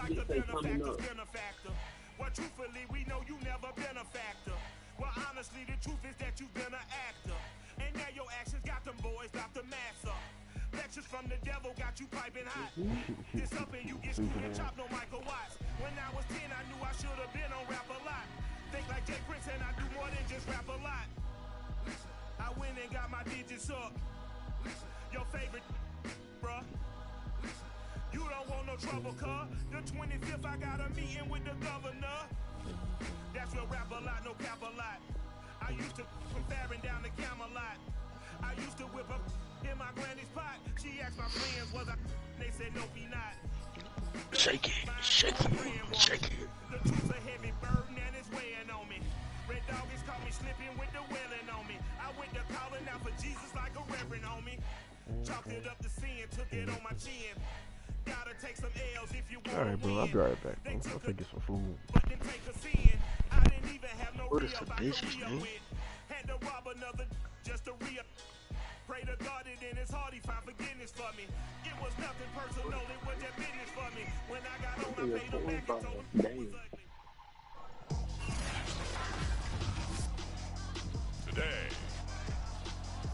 like the benefactor's benefactor. Well, truthfully, we know you never been a factor. Well, honestly, the truth is that you've been an actor. And now your actions got them boys about to mass up. Lectures from the devil got you piping hot. This up and you get screwed and chopped, no Michael Watts. When I was 10, I knew I should have been on rap a lot. Think like Jay Prince and I do more than just rap a lot. I went and got my digits up. Your favorite, bruh. You don't want no trouble, cuz. The 25th, I got a meeting with the governor. That's where rap a lot, no cap a lot. I used to from Farron down to Camelot. I used to whip up in my granny's pot. She asked my friends, was I? They said, no, be not. Shake it, shake it, shake it. The truth's a heavy burden and it's weighing on me. Red Dog has caught me slipping with the wailing on me. I went to calling out for Jesus like a reverend on me. Chalked it up to sin, took it on my chin. Gotta take some L's if you want. Alright, bro, I'll be right back. I'm gonna get some food. But then take a sin. I didn't even have no What is the bitches, man? Had to rob another just to re-up. Pray to God it in his heart he found forgiveness for me. It was nothing personal, it was just business for me. When I got on, I paid him back and told him it was ugly. Today,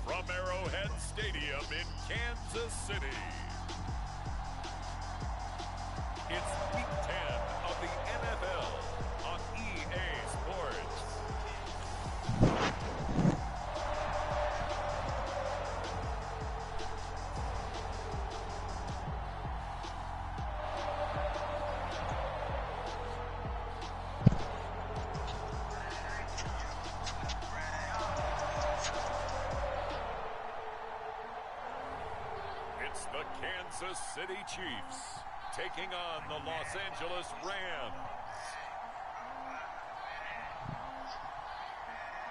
from Arrowhead Stadium in Kansas City, it's Week 10 of the NFL on EA Sports. It's the Kansas City Chiefs taking on the Los Angeles Rams.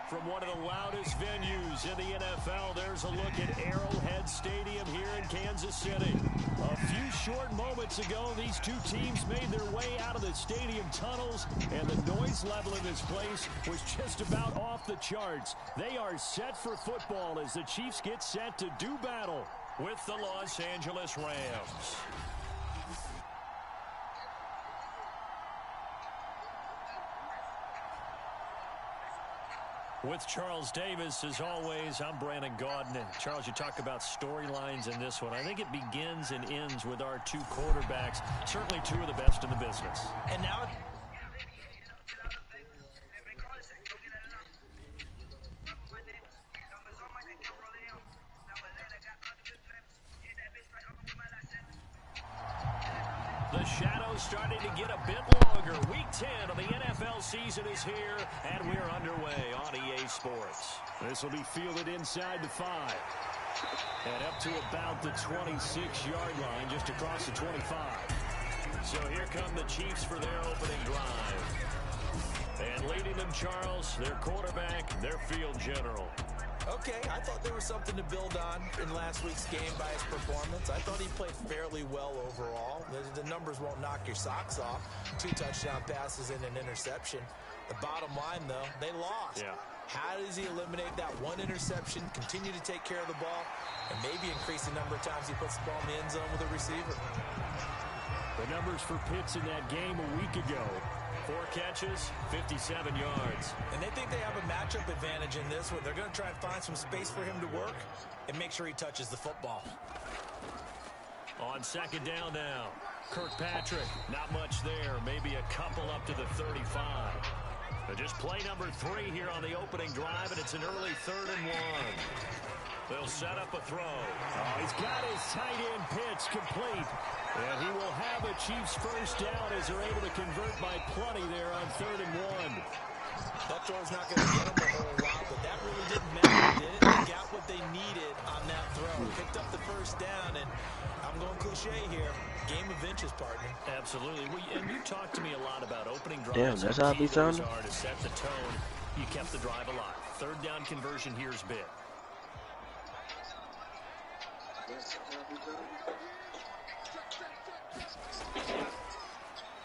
From one of the loudest venues in the NFL, there's a look at Arrowhead Stadium here in Kansas City. A few short moments ago, these two teams made their way out of the stadium tunnels, and the noise level in this place was just about off the charts. They are set for football as the Chiefs get set to do battle with the Los Angeles Rams. With Charles Davis, as always, I'm Brandon Gaudin. And Charles, you talk about storylines in this one. I think it begins and ends with our two quarterbacks, certainly two of the best in the business. And now the shadow's starting to get a bit longer. Week 10 of the NFL season is here, and we're underway on EA Sports. This will be fielded inside the 5. And up to about the 26-yard line, just across the 25. So here come the Chiefs for their opening drive. And leading them, Charles, their quarterback, their field general. okay, I thought there was something to build on in last week's game by his performance. I thought he played fairly well overall. The numbers won't knock your socks off. 2 touchdown passes and an interception. The bottom line, though, they lost. Yeah. How does he eliminate that one interception, continue to take care of the ball, and maybe increase the number of times he puts the ball in the end zone with a receiver? The numbers for Pitts in that game a week ago. 4 catches, 57 yards. And they think they have a matchup advantage in this one. They're going to try and find some space for him to work and make sure he touches the football. On second down now, Kirkpatrick, not much there. Maybe a couple up to the 35. But just play number 3 here on the opening drive, and it's an early 3rd and 1. They'll set up a throw. Oh, he's got his tight end pitch complete. And he will have a Chiefs first down as they're able to convert by plenty there on 3rd and 1. That throw's not going to get them a whole lot, but that really didn't matter, did it? They got what they needed on that throw. Picked up the first down, and I'm going cliche here. Game of inches, partner. Absolutely. And you talked to me a lot about opening drives. Damn, that's how I be sounding. To set the tone, you kept the drive alive. 3rd down conversion here is big.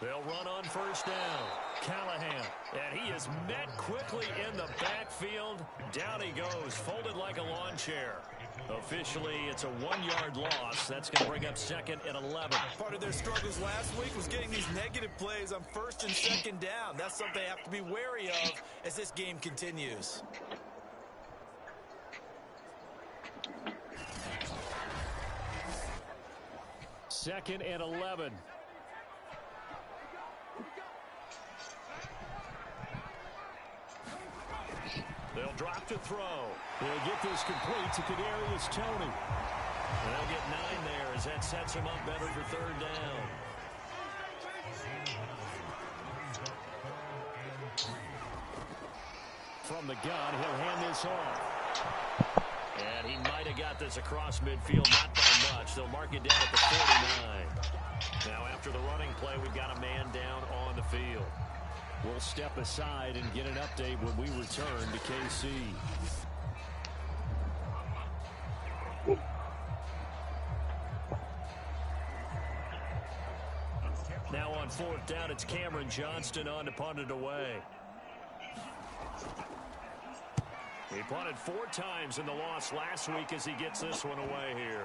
They'll run on first down. Callahan, and he is met quickly in the backfield. Down he goes, folded like a lawn chair. Officially, it's a 1-yard loss. That's going to bring up second and 11. Part of their struggles last week was getting these negative plays on first and second down. That's something they have to be wary of as this game continues. Second and 11. They'll drop to throw. They'll get this complete to Kadarius Toney. They'll get 9 there as that sets him up better for third down. From the gun, he'll hand this off. And he might have got this across midfield, not by much. They'll mark it down at the 49. Now after the running play, we've got a man down on the field. We'll step aside and get an update when we return to KC. Now on fourth down, it's Cameron Johnston on to punt it away. He punted 4 times in the loss last week as he gets this one away here.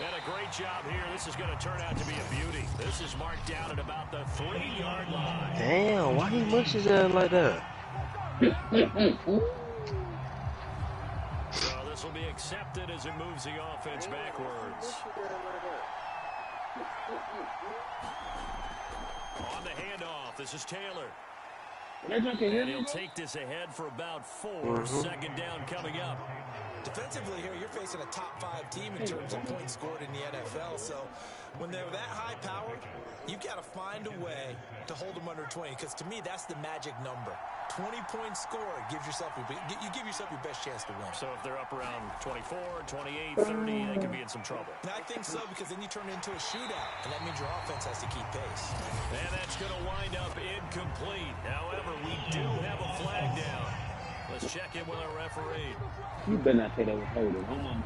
And a great job here. This is going to turn out to be a beauty. This is marked down at about the 3-yard line. Damn, why he mushes that like that? So this will be accepted as it moves the offense backwards. On the handoff, this is Taylor. And he'll take this ahead for about 4. Second down coming up. Defensively here, you're facing a top 5 team in terms of points scored in the NFL. So when they're that high powered, you've got to find a way to hold them under 20. Because to me, that's the magic number. 20 points scored gives yourself you give yourself your best chance to win. So if they're up around 24, 28, 30, they could be in some trouble. And I think so, because then you turn it into a shootout, and that means your offense has to keep pace. And that's going to wind up incomplete. However, we do have a flag down. Let's check in with our referee. You better not say that was holding. Hold on.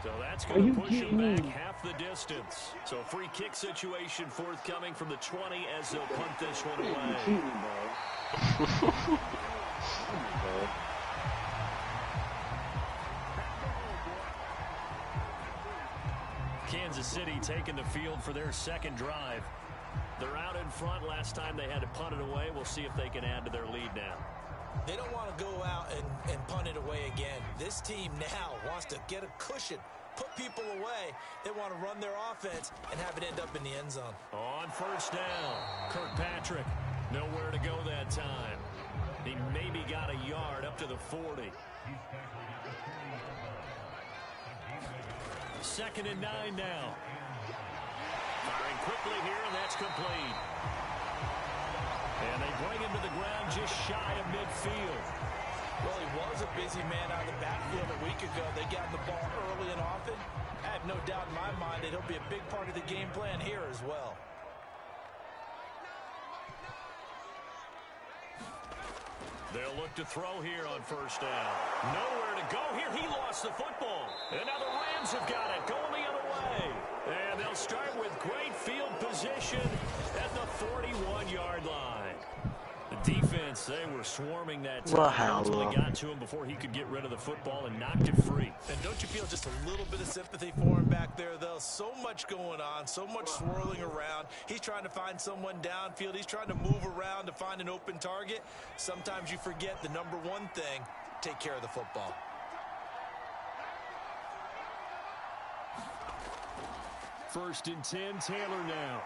So that's going to push him back half the distance. So a free kick situation forthcoming from the 20 as they'll punt this one away. Kansas City taking the field for their second drive. They're out in front. Last time they had to punt it away. We'll see if they can add to their lead now. They don't want to go out and punt it away again. This team now wants to get a cushion, put people away. They want to run their offense and have it end up in the end zone. On first down, Kirkpatrick, nowhere to go that time. He maybe got a yard up to the 40. Second and 9 now. Firing quickly here, and that's complete. And they bring him to the ground just shy of midfield. Well, he was a busy man out of the backfield a week ago. They got the ball early and often. I have no doubt in my mind that he'll be a big part of the game plan here as well. They'll look to throw here on first down. Nowhere to go here. He lost the football. And now the Rams have got it, going the other way. And they'll start with great field position at the 41-yard line. The defense, they were swarming that time. Until they got to him before he could get rid of the football and knocked it free. And don't you feel just a little bit of sympathy for him back there, though? So much going on, so much swirling around. He's trying to find someone downfield. He's trying to move around to find an open target. Sometimes you forget the number one thing, take care of the football. First and 10, Taylor now.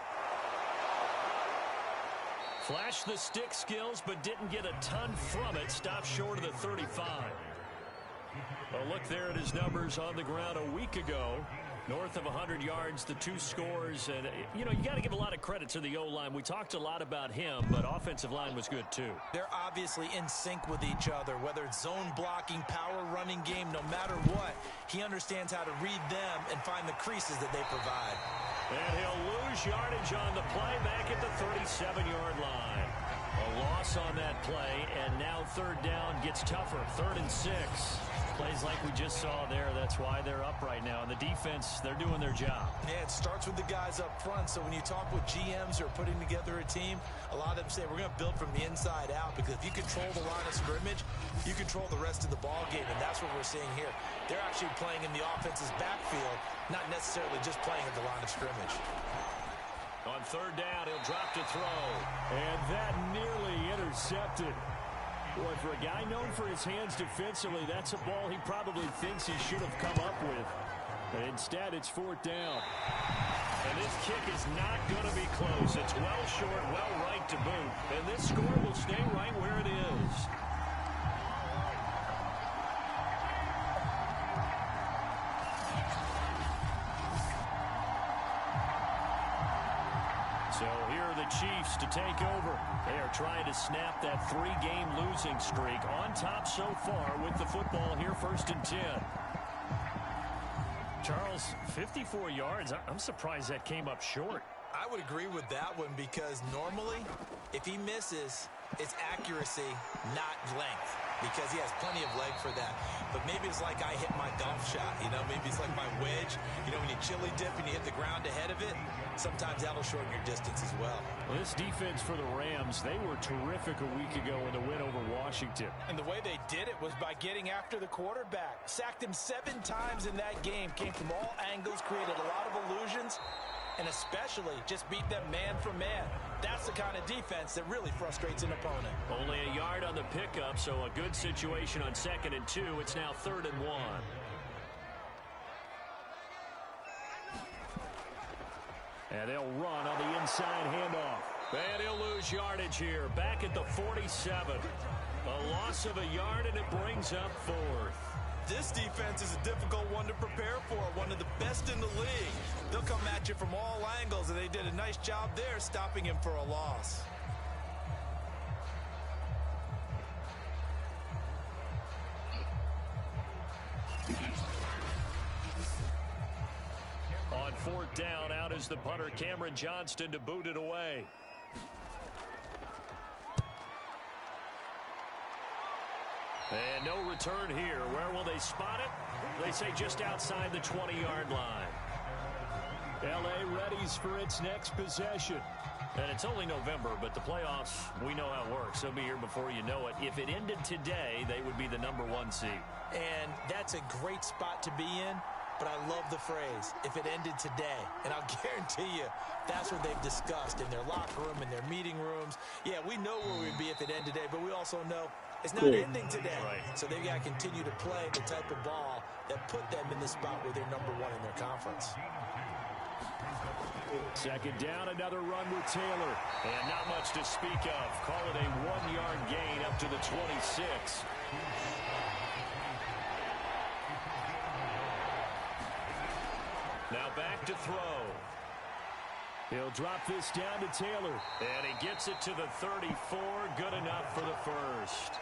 Flashed the stick skills, but didn't get a ton from it. Stopped short of the 35. A look there at his numbers on the ground a week ago. North of 100 yards, the 2 scores. And, you know, you got to give a lot of credit to the O-line. We talked a lot about him, but offensive line was good, too. They're obviously in sync with each other, whether it's zone blocking, power running game, no matter what. He understands how to read them and find the creases that they provide. And he'll lose yardage on the play back at the 37-yard line. A loss on that play, and now third down gets tougher. 3rd and 6. Plays like we just saw there. That's why they're up right now. And the defense, they're doing their job. Yeah, it starts with the guys up front. So when you talk with GMs who are putting together a team, a lot of them say we're going to build from the inside out, because if you control the line of scrimmage, you control the rest of the ball game, and that's what we're seeing here. They're actually playing in the offense's backfield, not necessarily just playing at the line of scrimmage. On 3rd down, he'll drop to throw. And that nearly intercepted. Boy, for a guy known for his hands defensively, that's a ball he probably thinks he should have come up with. But instead, it's 4th down. And this kick is not going to be close. It's well short, well right to boot. And this score will stay right where it is. So here are the Chiefs to take over. They are trying to snap that 3-game losing streak. On top so far with the football here, 1st and 10. Charles, 54 yards. I'm surprised that came up short. I would agree with that one, because normally if he misses, it's accuracy, not length, because he has plenty of leg for that. But maybe it's like I hit my golf shot, you know, maybe it's like my wedge. You know, when you chili dip and you hit the ground ahead of it, sometimes that'll shorten your distance as well. Well, this defense for the Rams, they were terrific a week ago in the win over Washington. And the way they did it was by getting after the quarterback. Sacked him 7 times in that game. Came from all angles, created a lot of illusions, and especially just beat them man for man. That's the kind of defense that really frustrates an opponent. Only a yard on the pickup, so a good situation on 2nd and 2. It's now 3rd and 1. And they'll run on the inside handoff. And he'll lose yardage here. Back at the 47. A loss of a yard, and it brings up 4th. This defense is a difficult one to prepare for, one of the best in the league. They'll come at you from all angles, and they did a nice job there stopping him for a loss. On 4th down, out is the punter, Cameron Johnston, to boot it away. And no return here. Where will they spot it? They say just outside the 20-yard line. L.A. readies for its next possession. And it's only November, but the playoffs, we know how it works. They'll be here before you know it. If it ended today, they would be the #1 seed. And that's a great spot to be in. But I love the phrase, if it ended today. And I'll guarantee you, that's what they've discussed in their locker room, in their meeting rooms. Yeah, we know where we'd be if it ended today, but we also know it's not ending today. Right. So they've got to continue to play the type of ball that put them in the spot where they're #1 in their conference. 2nd down, another run with Taylor. And not much to speak of. Call it a 1-yard gain up to the 26. Now back to throw. He'll drop this down to Taylor. And he gets it to the 34. Good enough for the first.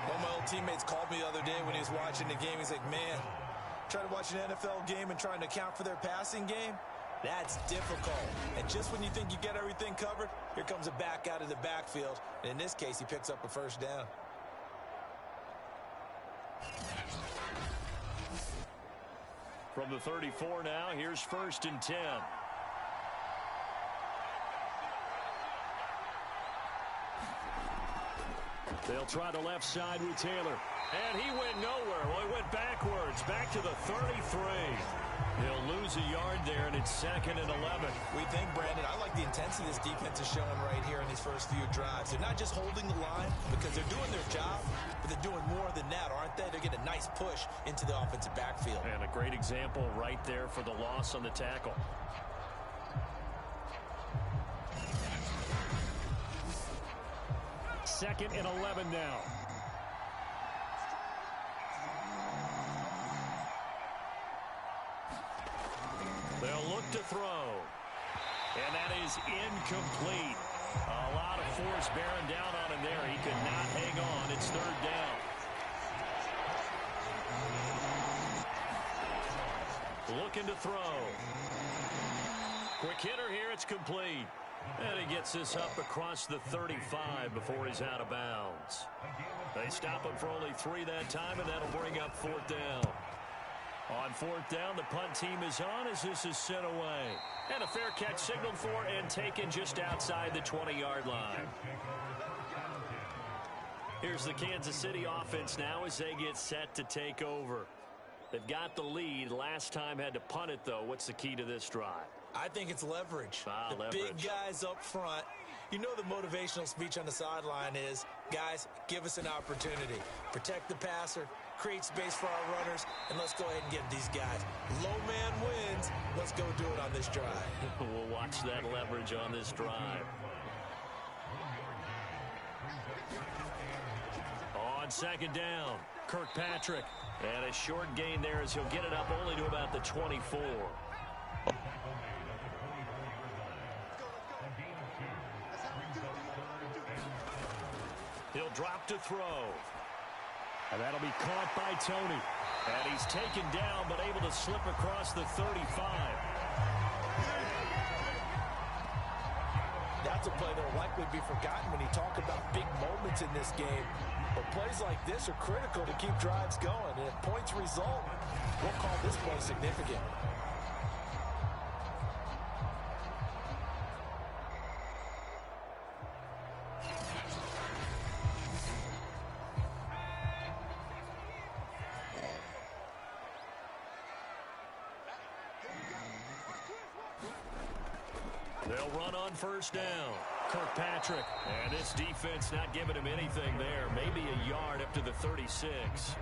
One of my old teammates called me the other day when he was watching the game. He's like, man, trying to watch an NFL game and trying to account for their passing game, that's difficult. And just when you think you get everything covered, here comes a back out of the backfield. And in this case, he picks up a 1st down. From the 34 now, here's 1st and 10. They'll try the left side with Taylor. And he went nowhere. Well, he went backwards, back to the 33. He'll lose a yard there, and it's 2nd and 11. We think, Brandon, I like the intensity this defense is showing right here in these first few drives. They're not just holding the line because they're doing their job, but they're doing more than that, aren't they? They're getting a nice push into the offensive backfield. And a great example right there for the loss on the tackle. Second and 11 now. They'll look to throw. And that is incomplete. A lot of force bearing down on him there. He could not hang on. It's 3rd down. Looking to throw. Quick hitter here. It's complete. And he gets this up across the 35 before he's out of bounds. They stop him for only 3 that time, and that'll bring up 4th down. On 4th down, the punt team is on as this is sent away. And a fair catch signaled for and taken just outside the 20-yard line. Here's the Kansas City offense now as they get set to take over. They've got the lead. Last time had to punt it, though. What's the key to this drive? I think it's leverage. The Leverage. big guys up front. You know the motivational speech on the sideline is, guys, give us an opportunity. Protect the passer, create space for our runners, and let's go ahead and get these guys. Low man wins. Let's go do it on this drive. We'll watch that leverage on this drive. On 2nd down, Kirkpatrick. And a short gain there as he'll get it up only to about the 24. He'll drop to throw. And that'll be caught by Tony. And he's taken down but able to slip across the 35. That's a play that will likely be forgotten when you talk about big moments in this game. But plays like this are critical to keep drives going. And if points result, we'll call this play significant. They'll run on 1st down. Kirkpatrick. And this defense not giving him anything there. Maybe a yard up to the 36.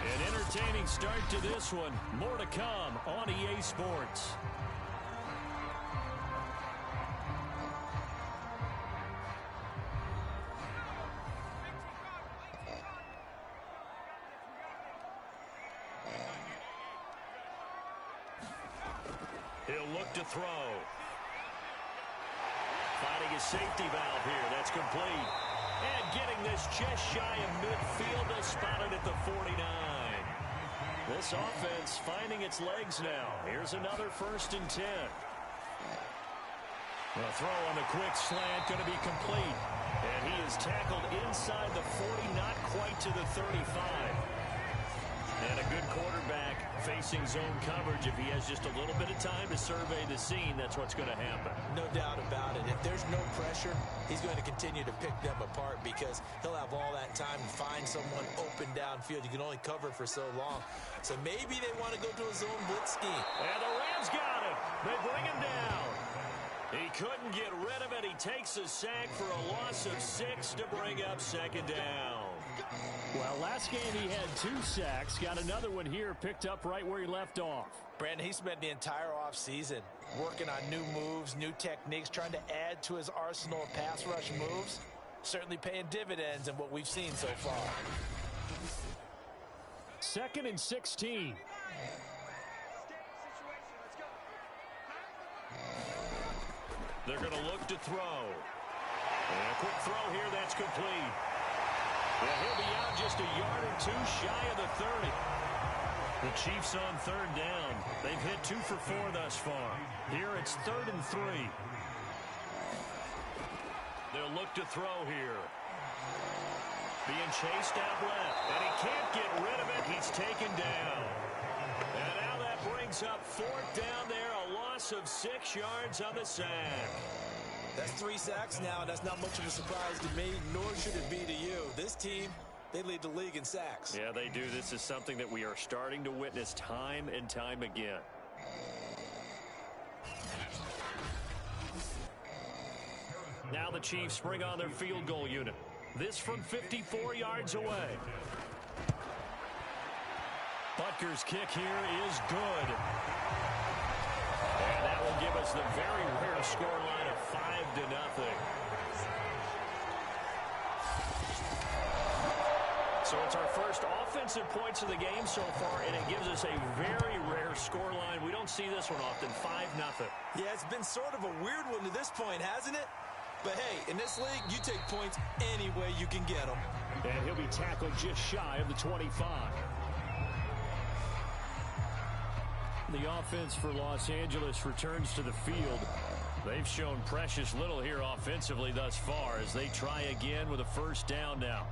An entertaining start to this one. More to come on EA Sports. He'll look to throw. Finding his safety valve here. That's complete. And getting this just shy of midfield. They'll spot it at the 49. This offense finding its legs now. Here's another 1st and 10. The throw on the quick slant going to be complete. And he is tackled inside the 40, not quite to the 35. And a good quarterback facing zone coverage. If he has just a little bit of time to survey the scene, that's what's going to happen. No doubt about it. If there's no pressure, he's going to continue to pick them apart because he'll have all that time to find someone open downfield. You can only cover for so long. So maybe they want to go to a zone blitz scheme. And the Rams got him. They bring him down. He couldn't get rid of it. He takes a sack for a loss of 6 to bring up 2nd down. Well, last game he had 2 sacks. Got another one here, picked up right where he left off. Brandon, he spent the entire offseason working on new moves, new techniques, trying to add to his arsenal of pass rush moves. Certainly paying dividends in what we've seen so far. 2nd and 16. They're going to look to throw. And a quick throw here, that's complete. Well, he'll be out just a yard or 2 shy of the 30. The Chiefs on 3rd down. They've hit 2 for 4 thus far. Here it's 3rd and 3. They'll look to throw here. Being chased out left. And he can't get rid of it. He's taken down. And now that brings up 4th down there. A loss of 6 yards on the sack. That's 3 sacks now. That's not much of a surprise to me, nor should it be to you. This team, they lead the league in sacks. Yeah, they do. This is something that we are starting to witness time and time again. Now the Chiefs bring on their field goal unit. This from 54 yards away. Butker's kick here is good. And that will give us the very rare scoreline of 5-0. So So it's our first offensive points of the game so far, and it gives us a very rare scoreline. We don't see this one often, 5-0. Yeah, it's been sort of a weird one to this point, hasn't it? But hey, in this league, you take points any way you can get them. And he'll be tackled just shy of the 25. The offense for Los Angeles returns to the field. They've shown precious little here offensively thus far as they try again with a first down now.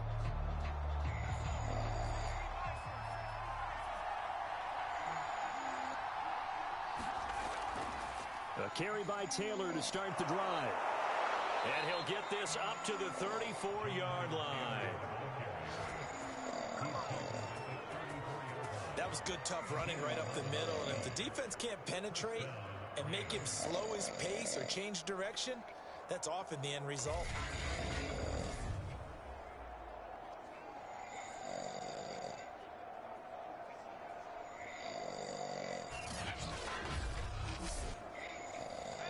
A carry by Taylor to start the drive. And he'll get this up to the 34-yard line. That was good, tough running right up the middle. And if the defense can't penetrate and make him slow his pace or change direction, that's often the end result.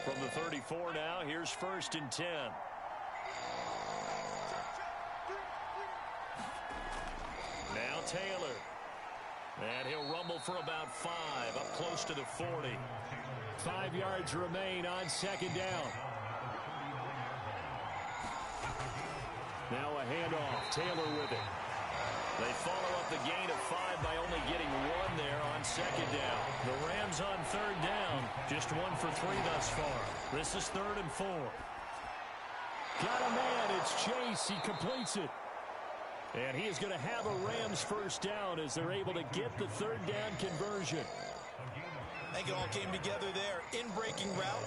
From the 34 now, here's 1st and 10. Now Taylor. And he'll rumble for about 5, up close to the 40. 5 yards remain on 2nd down. Now a handoff. Taylor with it. They follow up the gain of 5 by only getting 1 there on 2nd down. The Rams on 3rd down. Just 1 for 3 thus far. This is 3rd and 4. Got a man. It's Chase. He completes it. And he is going to have a Rams first down as they're able to get the 3rd down conversion. I think it all came together there. In-breaking route.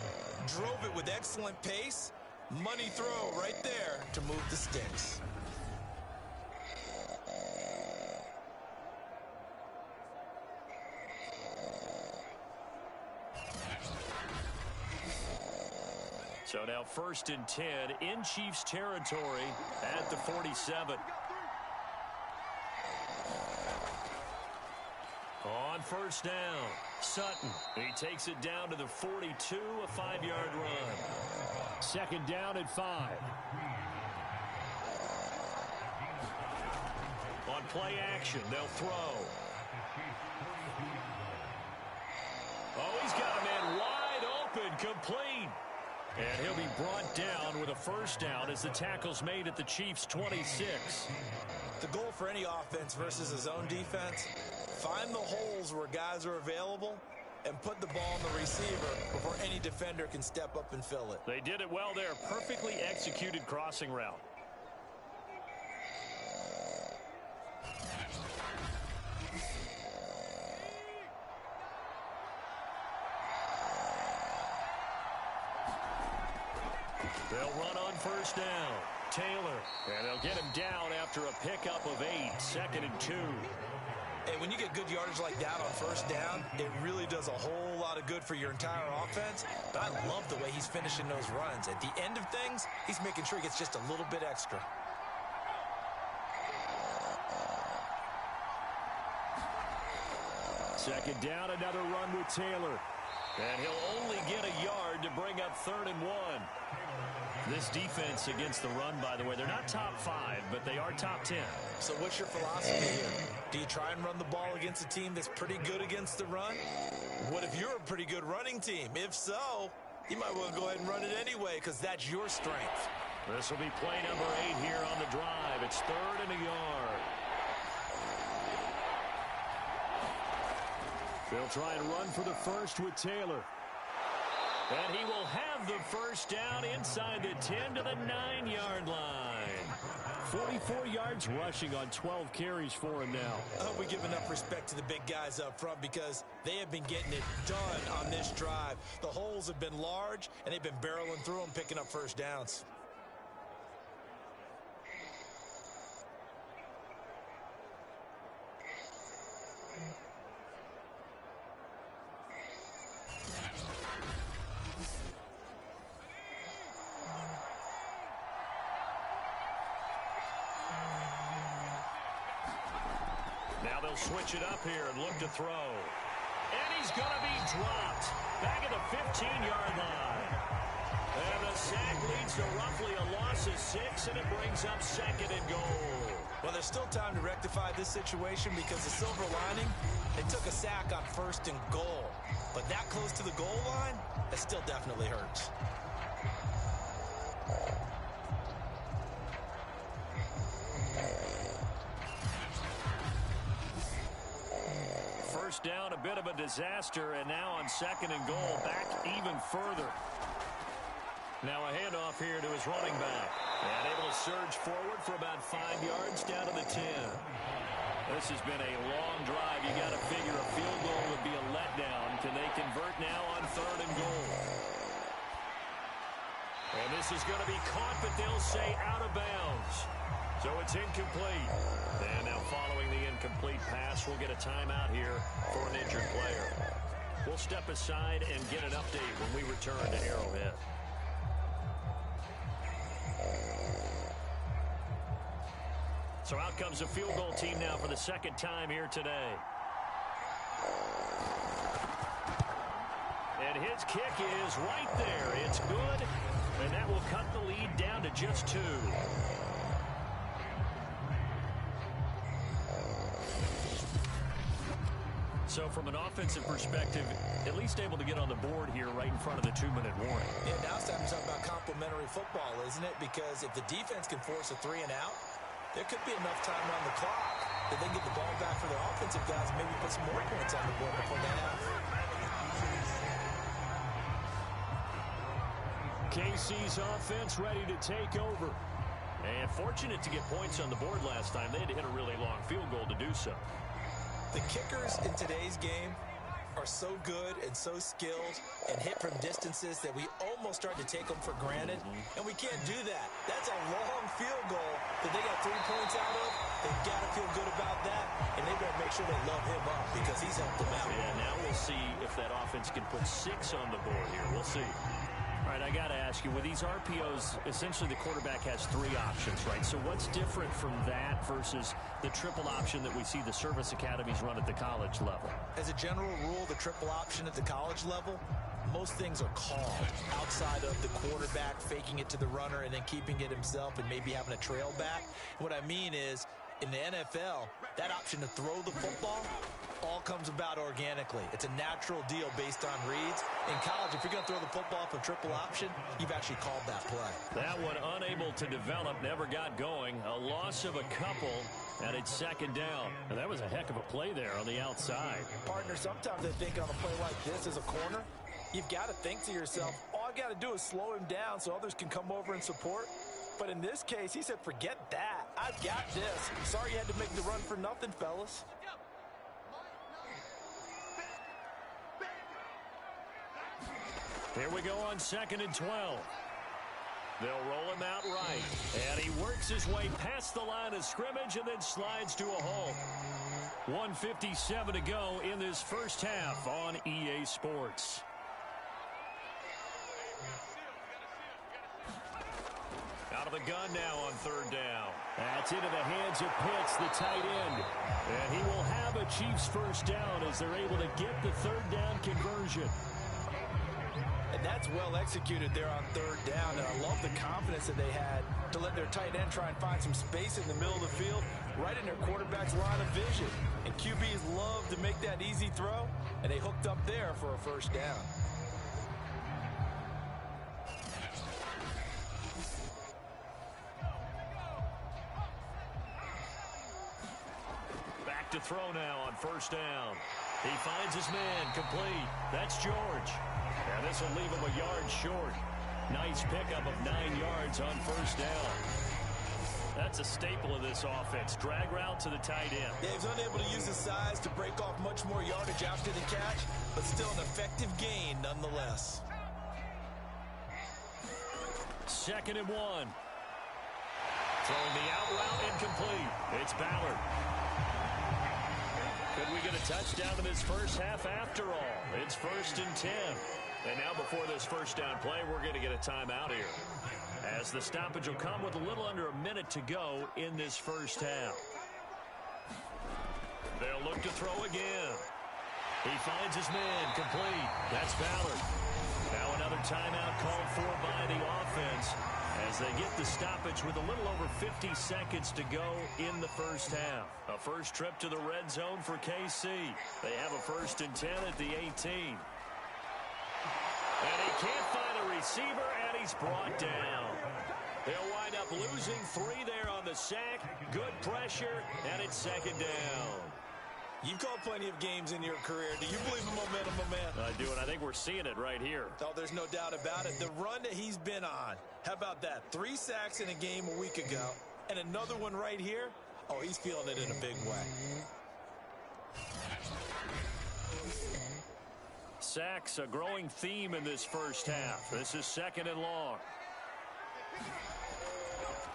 Drove it with excellent pace. Money throw right there to move the sticks. So now 1st and 10 in Chiefs territory at the 47. On 1st down, Sutton. He takes it down to the 42, a 5-yard run. 2nd down at 5. On play action, they'll throw. Oh, he's got a man wide open, complete. And he'll be brought down with a first down as the tackle's made at the Chiefs' 26. The goal for any offense versus a zone defense, find the holes where guys are available and put the ball on the receiver before any defender can step up and fill it. They did it well there. Perfectly executed crossing route. They'll run on first down. Taylor. And they'll get him down after a pickup of 8. 2nd and 2. Hey, when you get good yardage like that on first down, it really does a whole lot of good for your entire offense. But I love the way he's finishing those runs. At the end of things, he's making sure he gets just a little bit extra. Second down, another run with Taylor. And he'll only get a yard to bring up 3rd and 1. This defense against the run, by the way, they're not top 5, but they are top 10. So what's your philosophy here? Do you try and run the ball against a team that's pretty good against the run? What if you're a pretty good running team? If so, you might want to go ahead and run it anyway because that's your strength. This will be play number 8 here on the drive. It's 3rd and a yard. They'll try and run for the first with Taylor. And he will have the first down inside the 10 to the 9-yard line. 44 yards rushing on 12 carries for him now. I hope we give enough respect to the big guys up front because they have been getting it done on this drive. The holes have been large, and they've been barreling through them, picking up first downs. Now they'll switch it up here and look to throw. And he's going to be dropped back at the 15-yard line. And the sack leads to roughly a loss of 6, and it brings up 2nd and goal. Well, there's still time to rectify this situation because the silver lining, they took a sack on 1st and goal. But that close to the goal line, that still definitely hurts. First down, a bit of a disaster, and now on 2nd and goal, back even further. Now a handoff here to his running back. And able to surge forward for about 5 yards down to the 10. This has been a long drive. You got to figure a field goal would be a letdown. Can they convert now on 3rd and goal? And this is going to be caught, but they'll say out of bounds. So it's incomplete. And now following the incomplete pass, we'll get a timeout here for an injured player. We'll step aside and get an update when we return to Arrowhead. So out comes the field goal team now for the 2nd time here today. And his kick is right there. It's good, and that will cut the lead down to just 2. So from an offensive perspective, at least able to get on the board here right in front of the 2-minute warning. Yeah, now it's time to talk about complementary football, isn't it? Because if the defense can force a 3 and out, there could be enough time on the clock that they get the ball back for their offensive guys and maybe put some more points on the board before that happens. KC's offense ready to take over. And fortunate to get points on the board last time. They had to hit a really long field goal to do so. The kickers in today's game are so good and so skilled and hit from distances that we almost start to take them for granted, and we can't do that. That's a long field goal that they got 3 points out of. They've got to feel good about that, and they better make sure they love him up because he's helped them out. Yeah, now we'll see if that offense can put 6 on the board here. We'll see. All right, I got to ask you, with these RPOs, essentially the quarterback has 3 options, right? So what's different from that versus the triple option that we see the service academies run at the college level? As a general rule, the triple option at the college level, most things are called outside of the quarterback faking it to the runner and then keeping it himself and maybe having a trail back. What I mean is, in the NFL, that option to throw the football all comes about organically. It's a natural deal based on reads. In college, if you're going to throw the football off a triple option, you've actually called that play. That one unable to develop, never got going. A loss of a couple, and it's 2nd down. And that was a heck of a play there on the outside. Partner, sometimes I think on a play like this as a corner, you've got to think to yourself, all I got to do is slow him down so others can come over and support. But in this case, he said, forget that. I've got this. Sorry you had to make the run for nothing, fellas. Here we go on 2nd and 12. They'll roll him out right. And he works his way past the line of scrimmage and then slides to a halt. 1:57 to go in this first half on EA Sports. Out of the gun now on 3rd down. That's into the hands of Pitts, the tight end. And he will have a Chiefs first down as they're able to get the 3rd down conversion. And that's well executed there on 3rd down. And I love the confidence that they had to let their tight end try and find some space in the middle of the field, right in their quarterback's line of vision. And QBs love to make that easy throw, and they hooked up there for a first down. Back to throw now on 1st down. He finds his man, complete. That's George. And this will leave him a yard short. Nice pickup of 9 yards on 1st down. That's a staple of this offense. Drag route to the tight end. Yeah, he was unable to use his size to break off much more yardage after the catch, but still an effective gain nonetheless. 2nd and 1. Throwing the out route incomplete. It's Ballard. Could we get a touchdown in this first half after all? It's 1st and 10. And now before this first down play, we're going to get a timeout here, as the stoppage will come with a little under a minute to go in this first half. They'll look to throw again. He finds his man, complete. That's Ballard. Now another timeout called for by the offense as they get the stoppage with a little over 50 seconds to go in the first half. A first trip to the red zone for KC. They have a 1st and 10 at the 18. And he can't find a receiver, and he's brought down. They'll wind up losing 3 there on the sack. Good pressure, and it's 2nd down. You've called plenty of games in your career. Do you believe in momentum, my man? I do, and I think we're seeing it right here. Oh, there's no doubt about it. The run that he's been on. How about that? 3 sacks in a game a week ago, and another one right here. Oh, he's feeling it in a big way. Sacks, a growing theme in this first half. This is 2nd and long.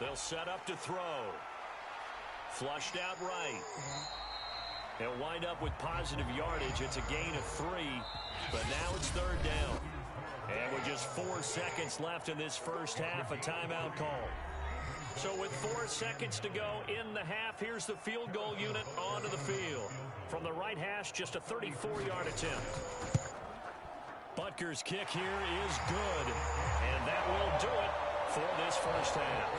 They'll set up to throw. Flushed out right. They'll wind up with positive yardage. It's a gain of 3, but now it's 3rd down. And with just 4 seconds left in this first half, a timeout call. So with 4 seconds to go in the half, here's the field goal unit onto the field. From the right hash, just a 34-yard attempt. Butker's kick here is good, and that will do it for this first half.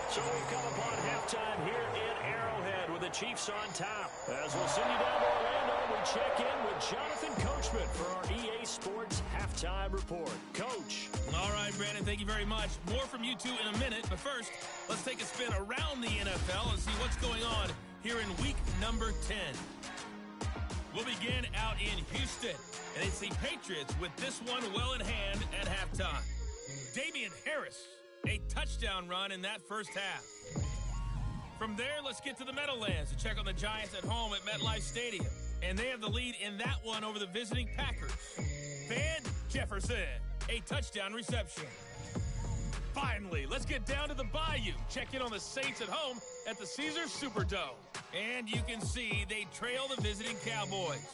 So we've come upon halftime here in Arrowhead with the Chiefs on top. As we'll send you down to Orlando, we check in with Jonathan Coachman for our EA Sports Halftime Report. Coach. All right, Brandon, thank you very much. More from you two in a minute, but first, let's take a spin around the NFL and see what's going on here in week number 10. We'll begin out in Houston, and it's the Patriots with this one well in hand at halftime. Damian Harris, a touchdown run in that first half. From there, let's get to the Meadowlands to check on the Giants at home at MetLife Stadium. And they have the lead in that one over the visiting Packers. Van Jefferson, a touchdown reception. Finally, let's get down to the Bayou. Check in on the Saints at home at the Caesars Superdome. And you can see they trail the visiting Cowboys.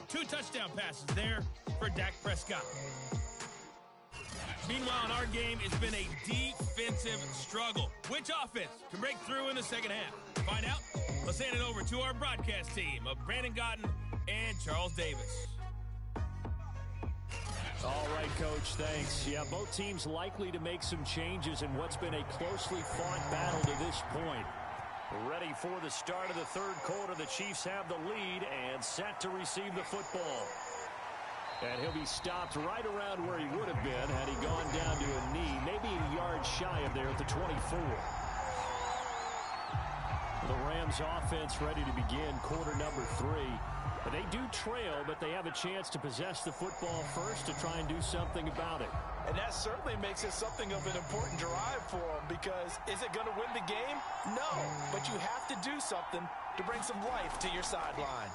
2 touchdown passes there for Dak Prescott. Meanwhile, in our game, it's been a defensive struggle. Which offense can break through in the second half? To find out, let's hand it over to our broadcast team of Brandon Gotten and Charles Davis. All right, Coach, thanks. Yeah, both teams likely to make some changes in what's been a closely fought battle to this point. Ready for the start of the third quarter. The Chiefs have the lead and set to receive the football. And he'll be stopped right around where he would have been had he gone down to a knee, maybe a yard shy of there at the 24. The Rams offense ready to begin quarter number 3. They do trail, but they have a chance to possess the football first to try and do something about it. And that certainly makes it something of an important drive for them, because is it going to win the game? No, but you have to do something to bring some life to your sideline.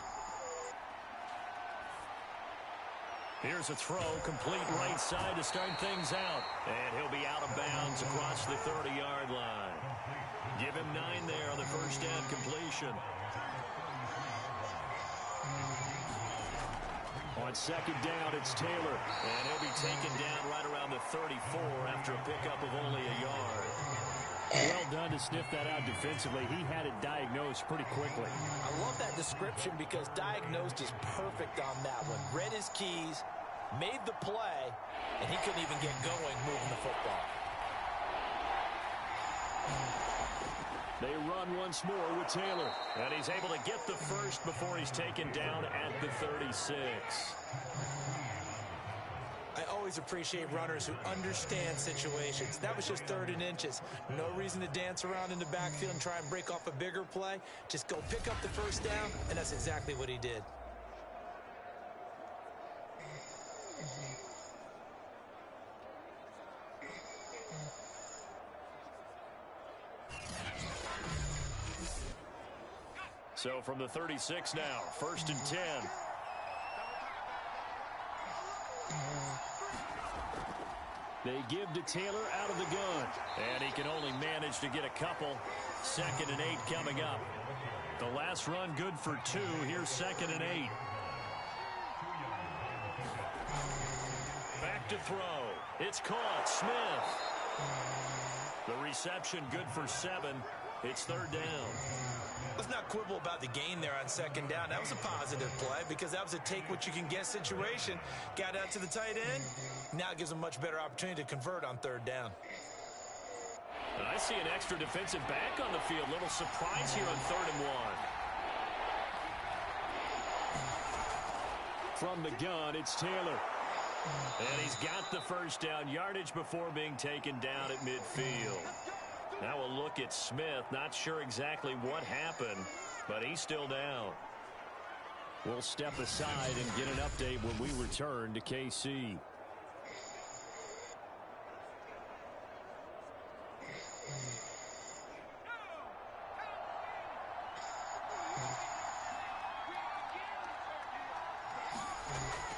Here's a throw, complete right side to start things out. And he'll be out of bounds across the 30-yard line. Give him 9 there on the first down completion. On second down, it's Taylor. And he'll be taken down right around the 34 after a pickup of only a yard. Well done to sniff that out defensively. He had it diagnosed pretty quickly. I love that description because diagnosed is perfect on that one. Read his keys, made the play, and he couldn't even get going moving the football. They run once more with Taylor. And he's able to get the first before he's taken down at the 36. I always appreciate runners who understand situations. That was just 3rd and inches. No reason to dance around in the backfield and try and break off a bigger play. Just go pick up the first down, and that's exactly what he did. So from the 36 now, 1st and 10. They give to Taylor out of the gun. And he can only manage to get a couple. 2nd and 8 coming up. The last run good for 2. Here's 2nd and 8. Back to throw. It's caught. Smith. The reception good for 7. It's third down. Let's not quibble about the gain there on second down. That was a positive play because that was a take-what-you-can-get situation. Got out to the tight end. Now it gives them a much better opportunity to convert on third down. And I see an extra defensive back on the field. Little surprise here on 3rd and 1. From the gun, it's Taylor. And he's got the first down yardage before being taken down at midfield. Now we'll look at Smith. Not sure exactly what happened, but he's still down. We'll step aside and get an update when we return to KC.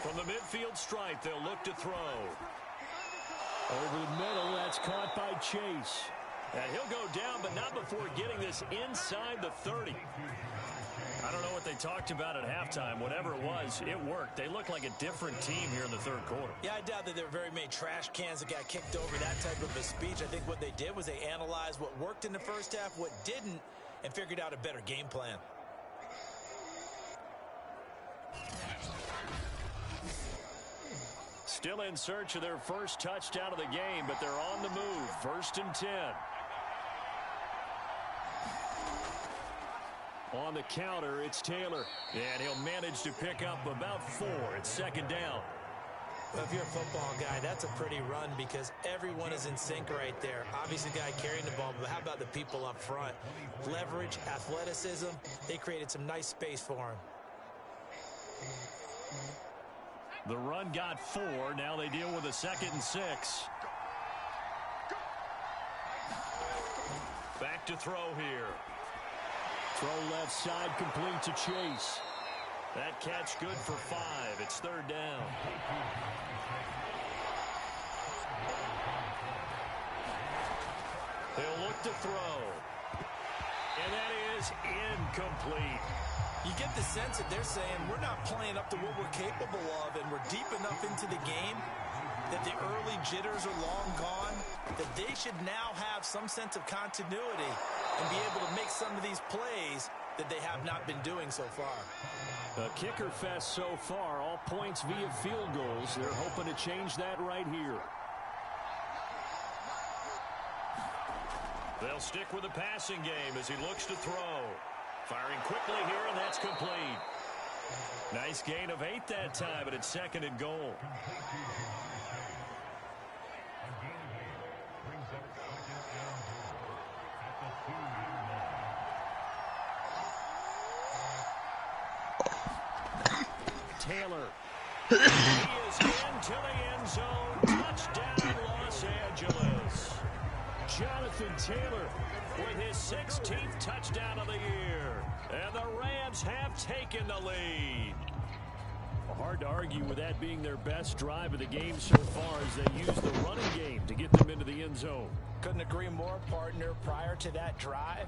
From the midfield stripe, they'll look to throw. Over the middle, that's caught by Chase. And he'll go down, but not before getting this inside the 30. I don't know what they talked about at halftime. Whatever it was, it worked. They look like a different team here in the 3rd quarter. Yeah, I doubt that there were very many trash cans that got kicked over that type of a speech. I think what they did was they analyzed what worked in the first half, what didn't, and figured out a better game plan. Still in search of their first touchdown of the game, but they're on the move. 1st and 10. On the counter, it's Taylor. And he'll manage to pick up about 4. It's 2nd down. Well, if you're a football guy, that's a pretty run because everyone is in sync right there. Obviously, the guy carrying the ball, but how about the people up front? Leverage, athleticism, they created some nice space for him. The run got 4. Now they deal with a 2nd and 6. Back to throw here. Throw left side complete to Chase. That catch good for 5. It's 3rd down. He'll look to throw. And that is incomplete. You get the sense that they're saying we're not playing up to what we're capable of, and we're deep enough into the game that the early jitters are long gone, that they should now have some sense of continuity and be able to make some of these plays that they have not been doing so far. A kicker fest so far, all points via field goals. They're hoping to change that right here. They'll stick with the passing game as he looks to throw. Firing quickly here, and that's complete. Nice gain of 8 that time, but it's 2nd and goal. Taylor. He is into the end zone. Touchdown, Los Angeles. Jonathan Taylor with his 16th touchdown of the year. And the Rams have taken the lead. Hard to argue with that being their best drive of the game so far as they use the running game to get them into the end zone. Couldn't agree more, partner. Prior to that drive,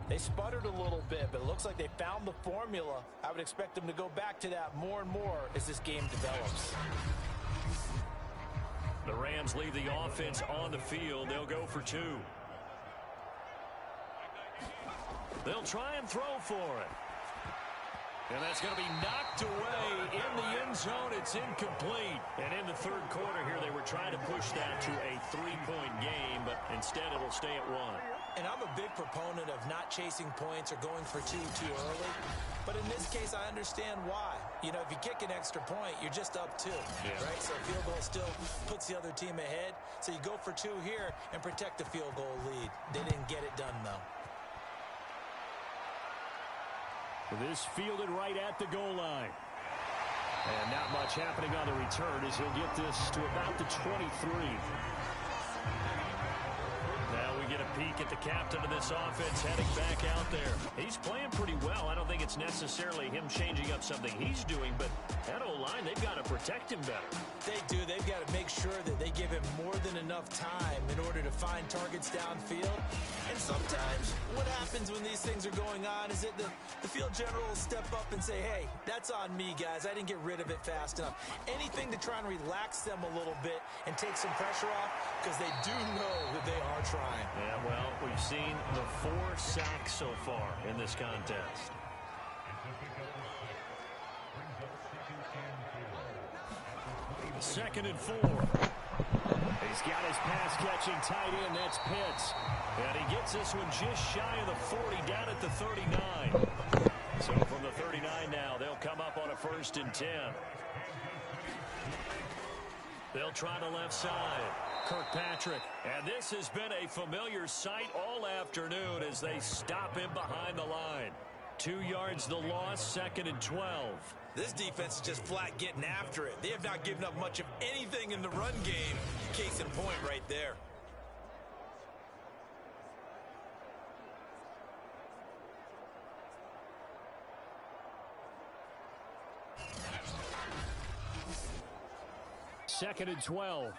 they sputtered a little bit, but it looks like they found the formula. I would expect them to go back to that more and more as this game develops. The Rams leave the offense on the field. They'll go for 2. They'll try and throw for it. And that's going to be knocked away in the end zone. It's incomplete. And in the 3rd quarter here, they were trying to push that to a 3-point game, but instead it'll stay at 1. And I'm a big proponent of not chasing points or going for 2 too early. But in this case, I understand why. You know, if you kick an extra point, you're just up 2, right? So a field goal still puts the other team ahead. So you go for 2 here and protect the field goal lead. They didn't get it done, though. This fielded right at the goal line. And not much happening on the return as he'll get this to about the 23. Now we get a peek at the captain of this offense heading back out there. He's playing pretty well. I don't think it's necessarily him changing up something he's doing, but That O-line, they've got to protect him better. They do. They've got to make sure that they give him more than enough time in order to find targets downfield. And sometimes what happens when these things are going on is that the field general will step up and say, hey, that's on me, guys. I didn't get rid of it fast enough. Anything to try and relax them a little bit and take some pressure off, because they do know that they are trying. Yeah, well, we've seen the 4 sacks so far in this contest. Second and 4. He's got his pass-catching tight end. That's Pitts. And he gets this one just shy of the 40, down at the 39. So from the 39 now, they'll come up on a 1st and 10. They'll try the left side. Kirkpatrick. And this has been a familiar sight all afternoon as they stop him behind the line. 2 yards the loss, 2nd and 12. This defense is just flat getting after it. They have not given up much of anything in the run game. Case in point right there. Second and 12.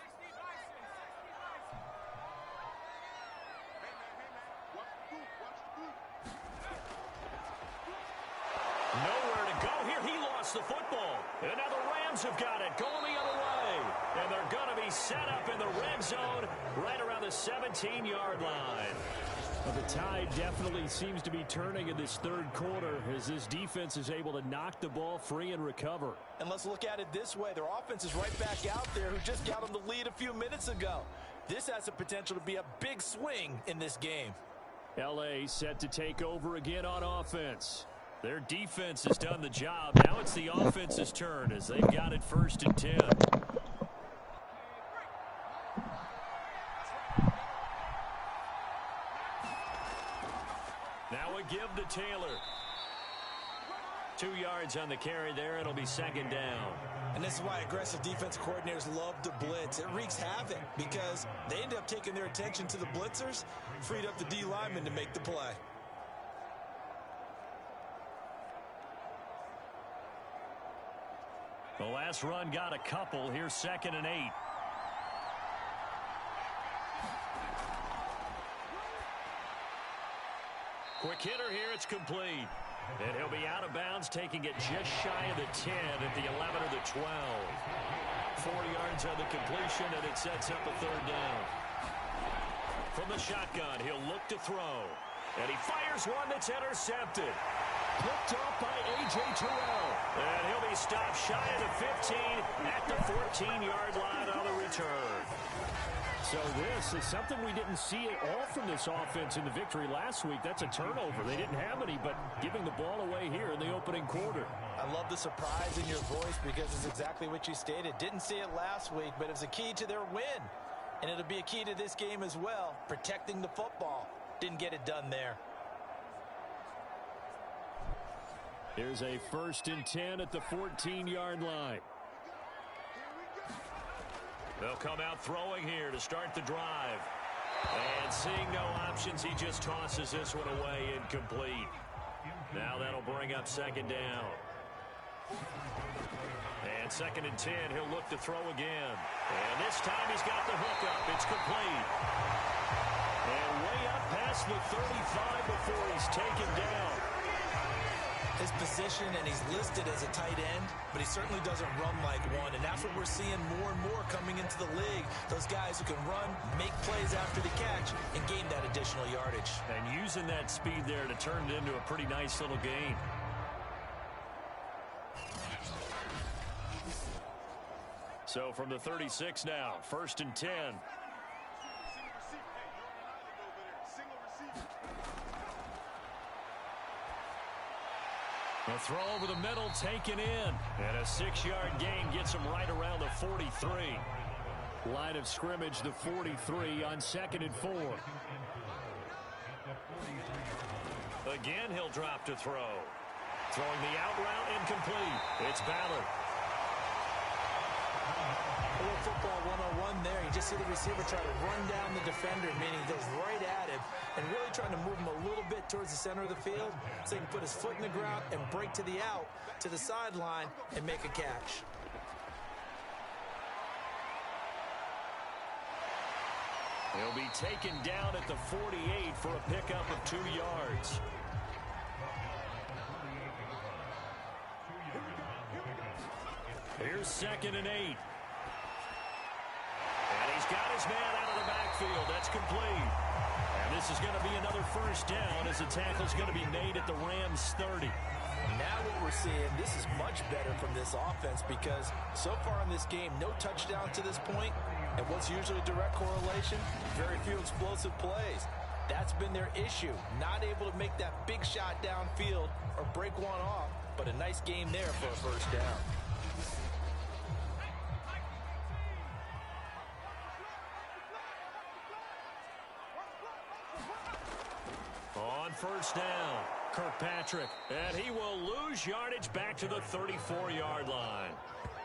Nowhere to go here. He lost the football. And now the Rams have got it, going the other way. And they're going to be set up in the red zone right around the 17-yard line. Well, the tide definitely seems to be turning in this 3rd quarter as this defense is able to knock the ball free and recover. And let's look at it this way. Their offense is right back out there who just got them the lead a few minutes ago. This has the potential to be a big swing in this game. L.A. set to take over again on offense. Their defense has done the job. Now it's the offense's turn as they've got it 1st and 10. Now a give to Taylor. 2 yards on the carry there. It'll be 2nd down. And this is why aggressive defense coordinators love to blitz. It wreaks havoc because they end up taking their attention to the blitzers, freed up the D lineman to make the play. The last run got a couple. Here's 2nd and 8. Quick hitter here. It's complete. And he'll be out of bounds, taking it just shy of the 10 at the 11 or the 12. 4 yards on the completion, and it sets up a 3rd down. From the shotgun, he'll look to throw. And he fires one that's intercepted. Picked off by A.J. Terrell. And he'll be stopped shy of the 15 at the 14-yard line on the return. So this is something we didn't see at all from this offense in the victory last week. That's a turnover. They didn't have any, but giving the ball away here in the opening quarter. I love the surprise in your voice because it's exactly what you stated. Didn't see it last week, but it's a key to their win. And it'll be a key to this game as well, protecting the football. Didn't get it done there. Here's a 1st and 10 at the 14-yard line. They'll come out throwing here to start the drive. And seeing no options, he just tosses this one away incomplete. Now that'll bring up 2nd down. And 2nd and 10, he'll look to throw again. And this time he's got the hook up. It's complete. And way up past the 35 before he's taken down. His position, and he's listed as a tight end, but he certainly doesn't run like one, and that's what we're seeing more and more coming into the league. Those guys who can run, make plays after the catch, and gain that additional yardage. And using that speed there to turn it into a pretty nice little gain. So from the 36 now, 1st and 10. A throw over the middle taken in. And a 6-yard gain gets him right around the 43. Line of scrimmage, the 43 on 2nd and 4. Again, he'll drop to throw. Throwing the out route incomplete. It's Ballard. A little football 101 there. You just see the receiver try to run down the defender, meaning he goes right at him and really trying to move him a little bit towards the center of the field so he can put his foot in the ground and break to the out, to the sideline, and make a catch. He'll be taken down at the 48 for a pickup of 2 yards. Here's 2nd and 8. And he's got his man out of the backfield. That's complete. And this is going to be another first down as the tackle's going to be made at the Rams 30. Now what we're seeing, this is much better from this offense because so far in this game, no touchdown to this point. And what's usually a direct correlation? Very few explosive plays. That's been their issue. Not able to make that big shot downfield or break one off, but a nice game there for a first down. On first down, Kirkpatrick, and he will lose yardage back to the 34-yard line.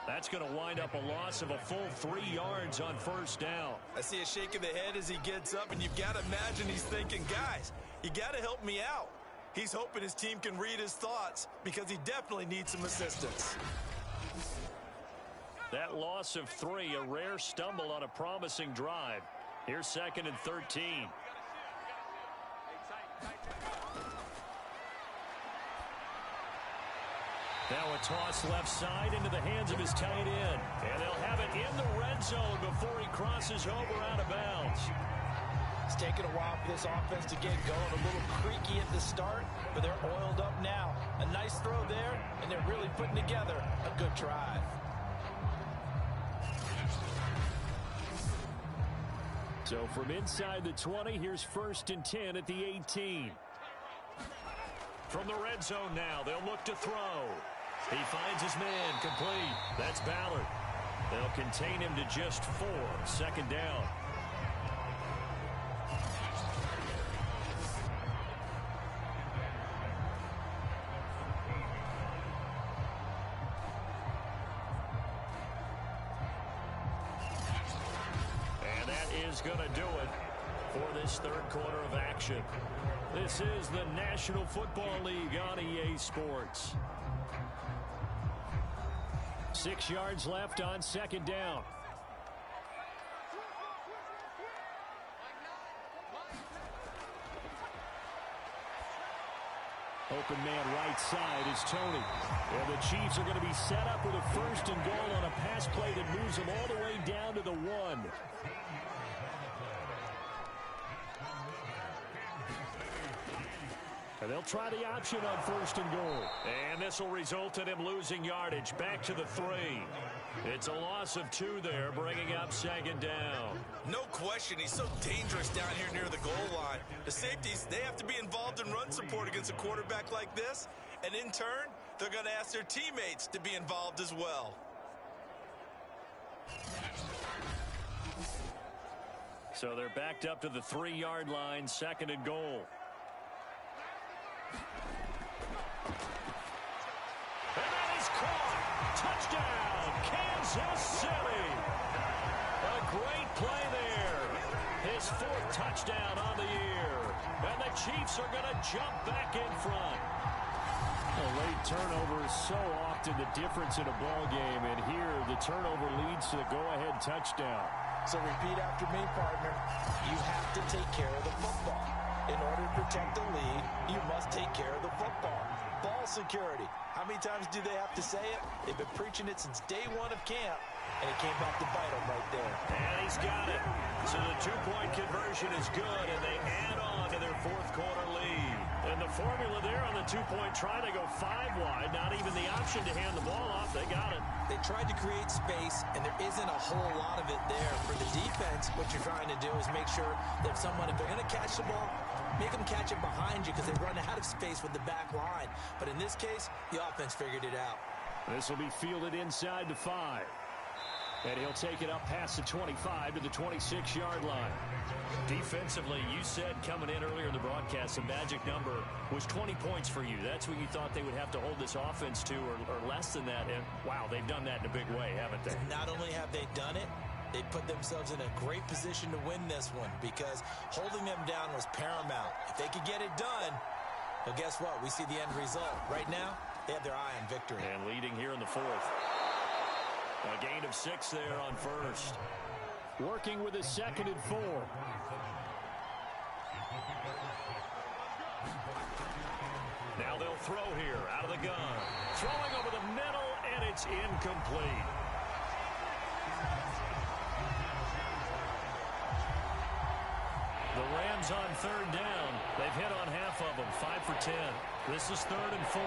That's going to wind up a loss of a full 3 yards on first down. I see a shake of the head as he gets up, and you've got to imagine he's thinking, guys, you got to help me out. He's hoping his team can read his thoughts because he definitely needs some assistance. That loss of 3, a rare stumble on a promising drive. Here's 2nd and 13. Now a toss left side into the hands of his tight end. And they'll have it in the red zone before he crosses over out of bounds. It's taken a while for this offense to get going. A little creaky at the start, but they're oiled up now. A nice throw there, and they're really putting together a good drive. So from inside the 20, here's 1st and 10 at the 18. From the red zone now, they'll look to throw. He finds his man, complete. That's Ballard. They'll contain him to just 4, 2nd down. And that is going to do it for this 3rd quarter of action. This is the National Football League on EA Sports. 6 yards left on 2nd down. Open man right side is Tony. And the Chiefs are going to be set up with a 1st and goal on a pass play that moves them all the way down to the 1. And they'll try the option on 1st and goal. And this will result in him losing yardage back to the 3. It's a loss of 2 there, bringing up 2nd down. No question, he's so dangerous down here near the goal line. The safeties, they have to be involved in run support against a quarterback like this. And in turn, they're going to ask their teammates to be involved as well. So they're backed up to the 3-yard line, 2nd and goal. And that is caught. Touchdown, Kansas City. A great play there. His 4th touchdown on the year. And the Chiefs are going to jump back in front. A late turnover is so often the difference in a ball game. And here, the turnover leads to the go-ahead touchdown. So repeat after me, partner. You have to take care of the football. In order to protect the lead, you must take care of the football. Ball security. How many times do they have to say it? They've been preaching it since day 1 of camp, and it came back to bite them right there. And he's got it. So the 2-point conversion is good, and they add on to their 4th quarter lead. And the formula there on the 2-point try to go 5 wide, not even the option to hand the ball off. They got it. They tried to create space, and there isn't a whole lot of it there. For the defense, what you're trying to do is make sure that someone, if they're going to catch the ball, make them catch it behind you because they run out of space with the back line. But in this case, the offense figured it out. This will be fielded inside the 5. And he'll take it up past the 25 to the 26-yard line. Defensively, you said coming in earlier in the broadcast, the magic number was 20 points for you. That's what you thought they would have to hold this offense to, or less than that. And, wow, they've done that in a big way, haven't they? Not only have they done it, they put themselves in a great position to win this one because holding them down was paramount. If they could get it done, well, guess what? We see the end result. Right now, they have their eye on victory. And leading here in the fourth. A gain of 6 there on first. Working with a 2nd and 4. Now they'll throw here out of the gun. Throwing over the middle, and it's incomplete. The Rams on 3rd down. They've hit on half of them, 5 for 10. This is 3rd and 4.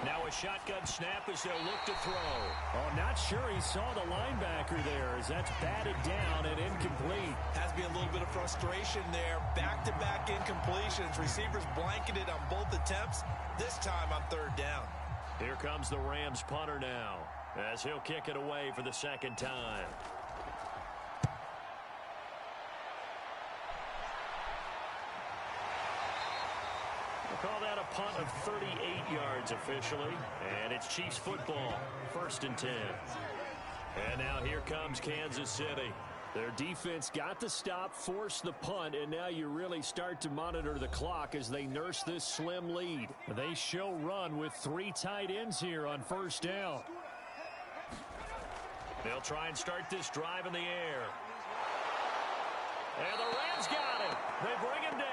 Now a shotgun snap as they'll look to throw. Oh, not sure he saw the linebacker there as that's batted down and incomplete. Has to be a little bit of frustration there. Back-to-back incompletions. Receivers blanketed on both attempts. This time on 3rd down. Here comes the Rams punter now as he'll kick it away for the 2nd time. Call that a punt of 38 yards officially, and it's Chiefs football, 1st and 10. And now here comes Kansas City. Their defense got the stop, forced the punt, and now you really start to monitor the clock as they nurse this slim lead. They show run with 3 tight ends here on 1st down. They'll try and start this drive in the air. And the Rams got him. They bring him down.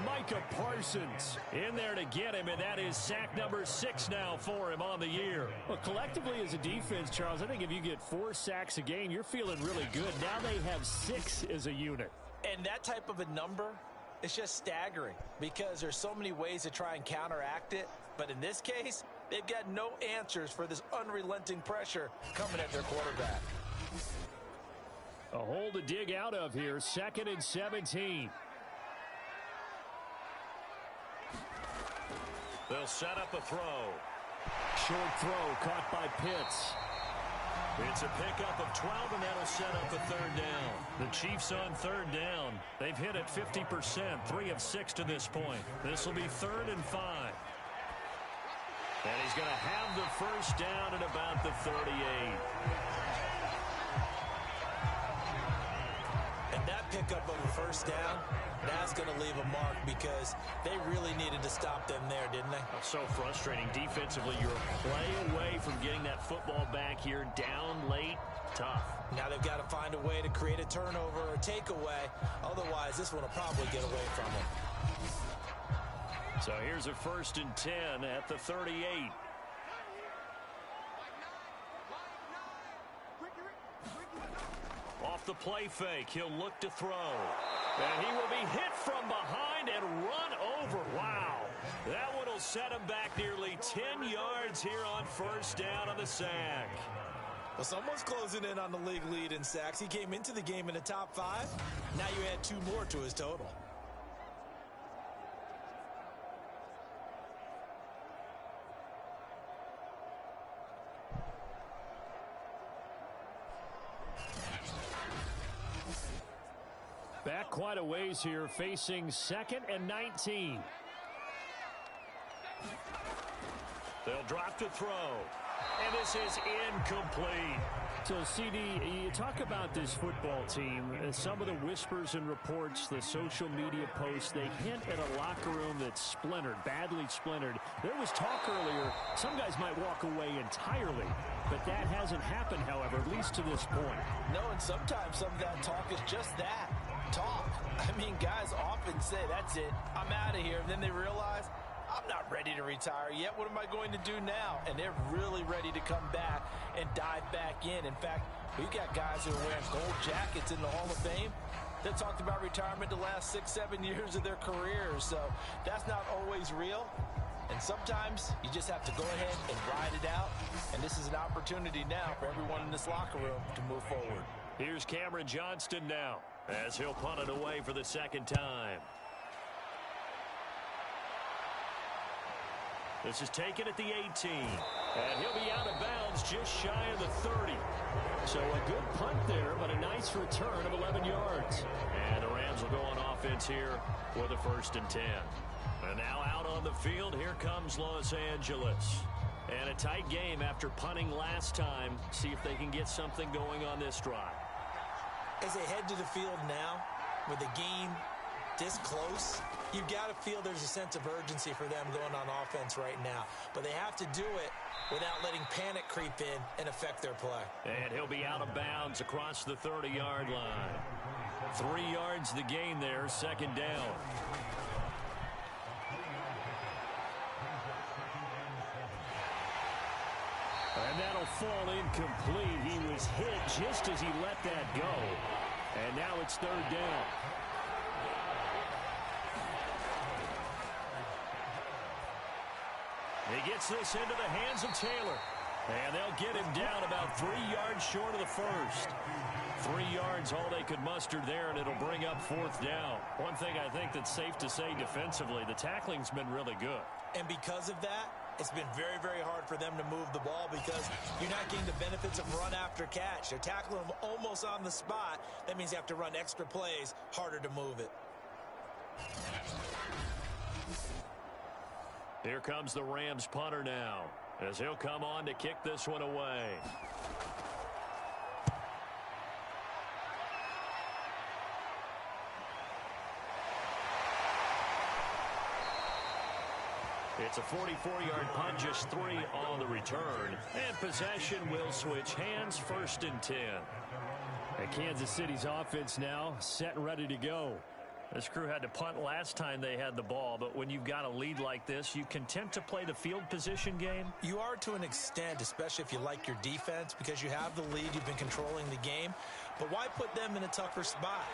Micah Parsons in there to get him, and that is sack number 6 now for him on the year. Well, collectively as a defense, Charles, I think if you get 4 sacks a game, you're feeling really good. Now they have 6 as a unit. And that type of a number is just staggering because there's so many ways to try and counteract it. But in this case, they've got no answers for this unrelenting pressure coming at their quarterback. A hole to dig out of here, 2nd and 17. They'll set up a throw. Short throw caught by Pitts. It's a pickup of 12, and that'll set up a 3rd down. The Chiefs on 3rd down. They've hit it 50%, 3 of 6 to this point. This will be 3rd and 5. And he's going to have the 1st down at about the 38. And that pickup of a 1st down, that's going to leave a mark because they really needed to stop them there, didn't they? So frustrating. Defensively, you're a play away from getting that football back here down late. Tough. Now they've got to find a way to create a turnover or takeaway. Otherwise, this one will probably get away from them. So here's a 1st and 10 at the 38. Off the play fake, he'll look to throw. And he will be hit from behind and run over. Wow. That one will set him back nearly 10 yards here on 1st down on the sack. Well, someone's closing in on the league lead in sacks. He came into the game in the top 5. Now you add 2 more to his total. Back quite a ways here, facing 2nd and 19. They'll drop to throw. And this is incomplete. So, CD, you talk about this football team, some of the whispers and reports, the social media posts, they hint at a locker room that's splintered, badly splintered. There was talk earlier, some guys might walk away entirely, but that hasn't happened, however, at least to this point. No, and sometimes some of that talk is just that, talk. I mean, guys often say, that's it, I'm out of here, and then they realize, I'm not ready to retire yet. What am I going to do now? And they're really ready to come back and dive back in. In fact, we've got guys who are wearing gold jackets in the Hall of Fame that talked about retirement the last 6-7 years of their careers. So that's not always real. And sometimes you just have to go ahead and ride it out. And this is an opportunity now for everyone in this locker room to move forward. Here's Cameron Johnston now as he'll punt it away for the 2nd time. This is taken at the 18. And he'll be out of bounds just shy of the 30. So a good punt there, but a nice return of 11 yards. And the Rams will go on offense here with a 1st and 10. And now out on the field, here comes Los Angeles. And a tight game after punting last time. See if they can get something going on this drive. As they head to the field now, with the game this close, you've got to feel there's a sense of urgency for them going on offense right now. But they have to do it without letting panic creep in and affect their play. And he'll be out of bounds across the 30-yard line. 3 yards the gain there, 2nd down. And that'll fall incomplete. He was hit just as he let that go. And now it's 3rd down. He gets this into the hands of Taylor. And they'll get him down about 3 yards short of the 1st. 3 yards, all they could muster there, and it'll bring up 4th down. One thing I think that's safe to say defensively, the tackling's been really good. And because of that, it's been very, very hard for them to move the ball because you're not getting the benefits of run after catch. They're tackling them almost on the spot. That means you have to run extra plays, harder to move it. Here comes the Rams punter now, as he'll come on to kick this one away. It's a 44-yard punt, just 3 on the return. And possession will switch hands, 1st and 10. And Kansas City's offense now set and ready to go. This crew had to punt last time they had the ball, but when you've got a lead like this, you content to play the field position game? You are to an extent, especially if you like your defense, because you have the lead, you've been controlling the game. But why put them in a tougher spot?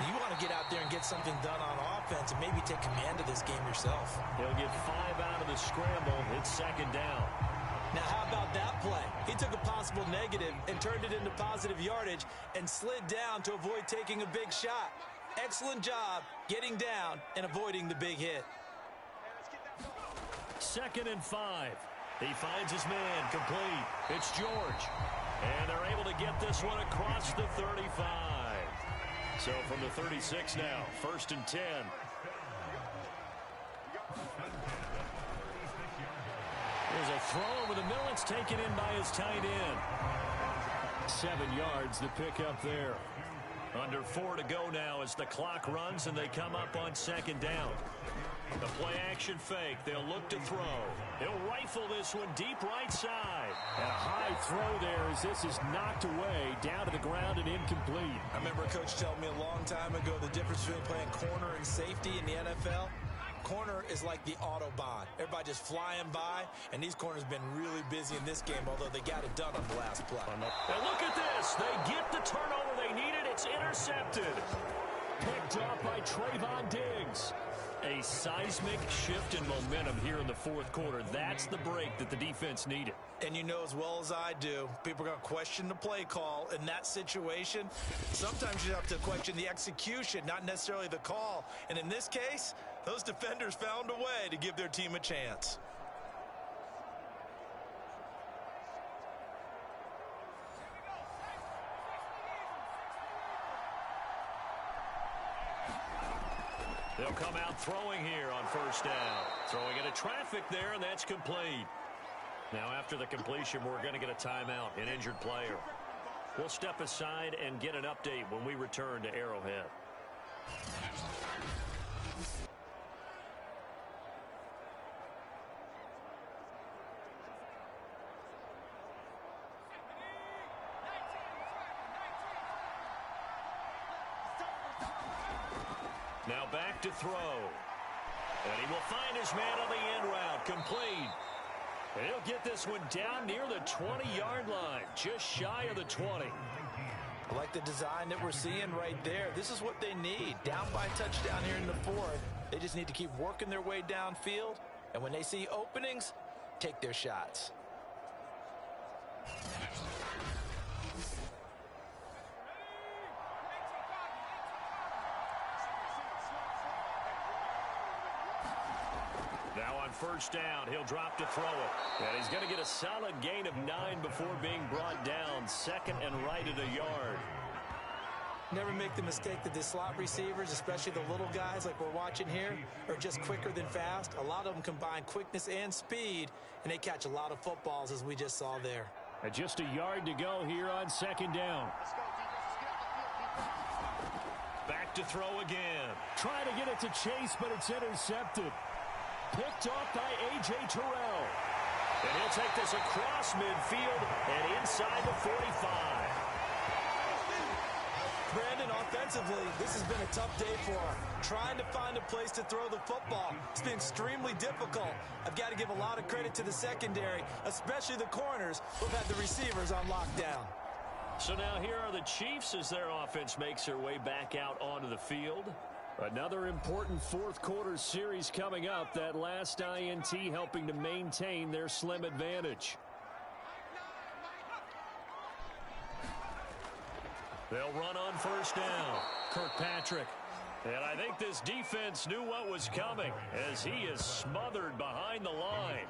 You want to get out there and get something done on offense and maybe take command of this game yourself. He'll get 5 out of the scramble. It's 2nd down. Now, how about that play? He took a possible negative and turned it into positive yardage and slid down to avoid taking a big shot. Excellent job getting down and avoiding the big hit. 2nd and 5. He finds his man complete. It's George. And they're able to get this one across the 35. So from the 36 now, 1st and 10. There's a throw over the middle. It's taken in by his tight end. 7 yards the pickup there. Under 4 to go now as the clock runs and they come up on 2nd down. The play action fake. They'll look to throw. He'll rifle this one deep right side. And a high throw there as this is knocked away down to the ground and incomplete. I remember a coach telling me a long time ago the difference between playing corner and safety in the NFL. Corner is like the Autobahn. Everybody just flying by, and these corners have been really busy in this game, although they got it done on the last play. And look at this. They get the turnover they needed. It's intercepted. Picked up by Trayvon Diggs. A seismic shift in momentum here in the 4th quarter. That's the break that the defense needed. And you know as well as I do, people are going to question the play call in that situation. Sometimes you have to question the execution, not necessarily the call. And in this case, those defenders found a way to give their team a chance. They'll come out throwing here on 1st down. Throwing into traffic there, and that's complete. Now, after the completion, we're going to get a timeout, an injured player. We'll step aside and get an update when we return to Arrowhead. Now back to throw. And he will find his man on the end route. Complete. And he'll get this one down near the 20-yard line. Just shy of the 20. I like the design that we're seeing right there. This is what they need. Down by touchdown here in the 4th. They just need to keep working their way downfield. And when they see openings, take their shots. Now on first down, he'll drop to throw it. And he's going to get a solid gain of 9 before being brought down. Second and right at a yard. Never make the mistake that the slot receivers, especially the little guys like we're watching here, are just quicker than fast. A lot of them combine quickness and speed, and they catch a lot of footballs, as we just saw there. And just a yard to go here on second down. Back to throw again. Trying to get it to Chase, but it's intercepted. Picked off by A.J. Terrell. And he'll take this across midfield and inside the 45. Brandon, offensively, this has been a tough day for him. Trying to find a place to throw the football. It's been extremely difficult. I've got to give a lot of credit to the secondary, especially the corners who've had the receivers on lockdown. So now here are the Chiefs as their offense makes their way back out onto the field. Another important fourth quarter series coming up. That last INT helping to maintain their slim advantage. They'll run on first down. Kirkpatrick. And I think this defense knew what was coming as he is smothered behind the line.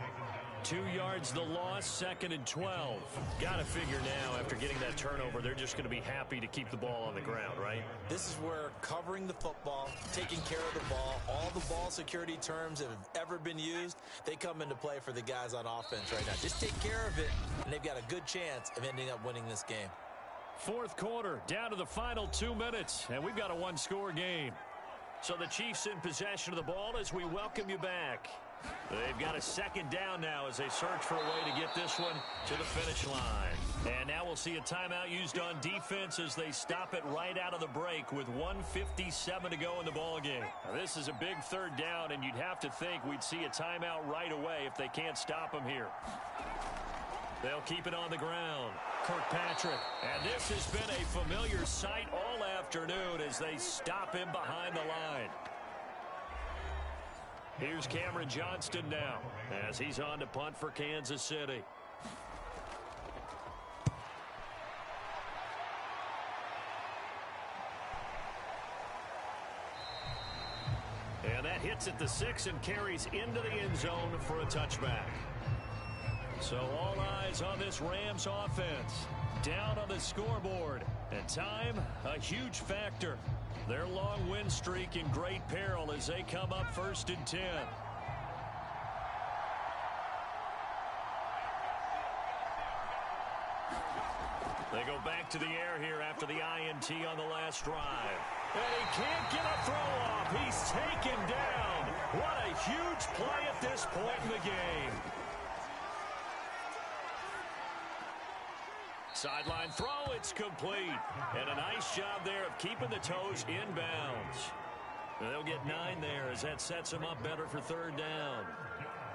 2 yards the loss, second and 12. Got to figure now after getting that turnover, they're just going to be happy to keep the ball on the ground, right? This is where covering the football, taking care of the ball, all the ball security terms that have ever been used, they come into play for the guys on offense right now. Just take care of it, and they've got a good chance of ending up winning this game. Fourth quarter, down to the final 2 minutes, and we've got a one-score game. So the Chiefs in possession of the ball as we welcome you back. They've got a second down now as they search for a way to get this one to the finish line. And now we'll see a timeout used on defense as they stop it right out of the break with 1:57 to go in the ballgame. This is a big third down, and you'd have to think we'd see a timeout right away if they can't stop them here. They'll keep it on the ground. Kirkpatrick. And this has been a familiar sight all afternoon as they stop him behind the line. Here's Cameron Johnston now as he's on to punt for Kansas City. And that hits at the 6 and carries into the end zone for a touchback. So all eyes on this Rams offense. Down on the scoreboard. And time, a huge factor. Their long win streak in great peril as they come up first and 10. They go back to the air here after the INT on the last drive. And he can't get a throw off. He's taken down. What a huge play at this point in the game. Sideline throw, it's complete. And a nice job there of keeping the toes inbounds. They'll get 9 there as that sets them up better for third down.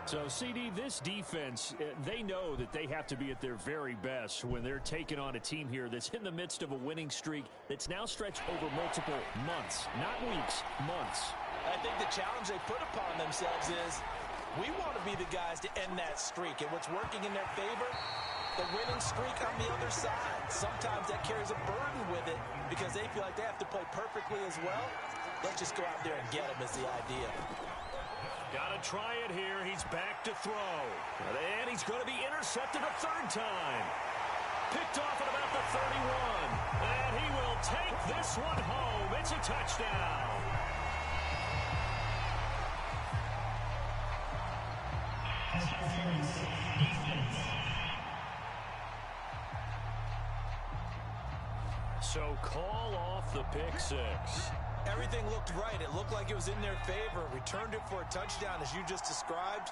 So, CD, this defense, they know that they have to be at their very best when they're taking on a team here that's in the midst of a winning streak that's now stretched over multiple months, not weeks, months. I think the challenge they put upon themselves is we want to be the guys to end that streak. And what's working in their favor? The winning streak on the other side. Sometimes that carries a burden with it because they feel like they have to play perfectly as well. Let's just go out there and get them is the idea. Got to try it here. He's back to throw. And he's going to be intercepted a third time. Picked off at about the 31. And he will take this one home. It's a touchdown. So call off the pick six. Everything looked right. It looked like it was in their favor. Returned it for a touchdown, as you just described.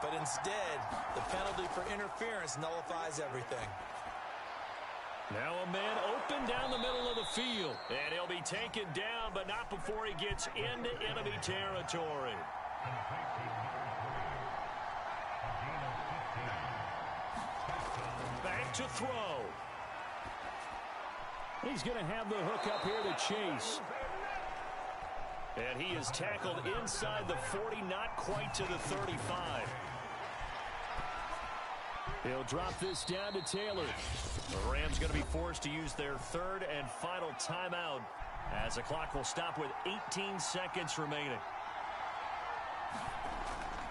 But instead, the penalty for interference nullifies everything. Now a man open down the middle of the field. And he'll be taken down, but not before he gets into enemy territory. Back to throw. He's going to have the hook up here to Chase. And he is tackled inside the 40, not quite to the 35. He'll drop this down to Taylor. The Rams going to be forced to use their third and final timeout as the clock will stop with 18 seconds remaining.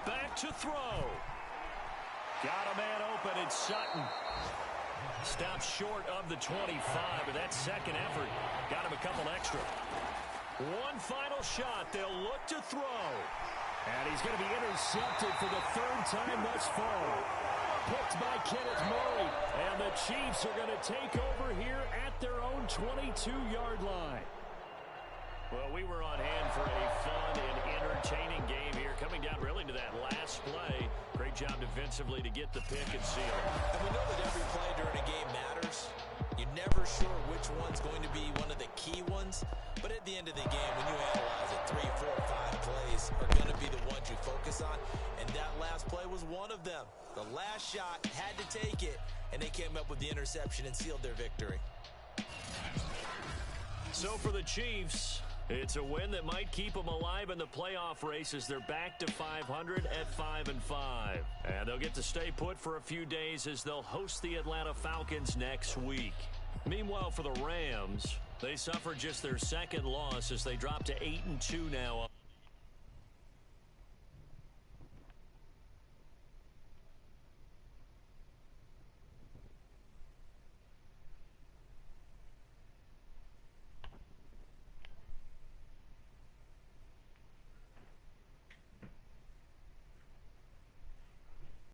Back to throw. Got a man open. It's Sutton. Stops short of the 25, but that second effort got him a couple extra. One final shot. They'll look to throw. And he's going to be intercepted for the third time thus far. Picked by Kenneth Murray. And the Chiefs are going to take over here at their own 22-yard line. Well, we were on hand for a fun and entertaining game here, coming down really to that last play. Great job defensively to get the pick and seal it. And we know that every play during a game matters. You're never sure which one's going to be one of the key ones. But at the end of the game, when you analyze it, 3, 4, 5 plays are going to be the ones you focus on. And that last play was one of them. The last shot had to take it, and they came up with the interception and sealed their victory. So for the Chiefs, it's a win that might keep them alive in the playoff race as they're back to 500 at 5-5. And they'll get to stay put for a few days as they'll host the Atlanta Falcons next week. Meanwhile, for the Rams, they suffered just their second loss as they drop to 8-2 now.